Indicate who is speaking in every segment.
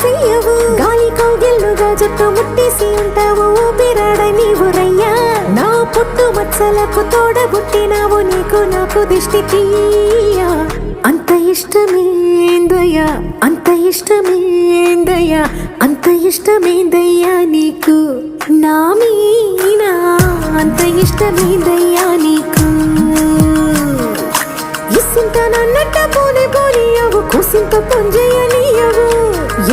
Speaker 1: చెయ్యవు గాలి కౌగిల్లుగా జట్టు ముట్టేసి ఉంటావు ఊపిరాడ నీవు రయ్యా నా పుట్టు మచ్చలకు తోడబుట్టినావు నీకు నాకు దిష్టి తీయా అంత ఇష్టమేందయ్యా అంత ఇష్టమేందయ్యా అంత ఇష్టమేందయ్యా నీకు నా మీనా అంత ఇష్టమేందయ్యా నీకు ఇసింత నన్నట్ట పోనే పోనీయవు కుసింత పొంజేయనీయవు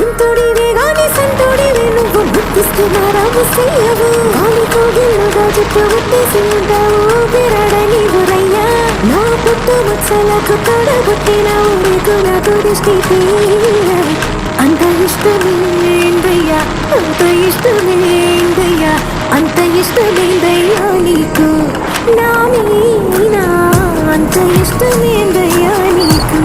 Speaker 1: ఎంతోడివే గాని సంతోడివే నువ్వు గుర్తిస్తే నారాము చెయ్యవు గాలి కోగిల్లుగా చుట్టూ ముట్టేసి ఉంటావు ఊపిరాడ నీవు రయ్యా నా పుట్టు మచ్చలకు తోడబుట్టినావు నీకు నాకు దిష్టి తీయా అంత ఇష్టమేందయ్యా అంత ఇష్టమేందయ్యా అంత ఇష్టమేందయ్యా నీకు నా మీనా అంత ఇష్టమేందయ్యా నీకు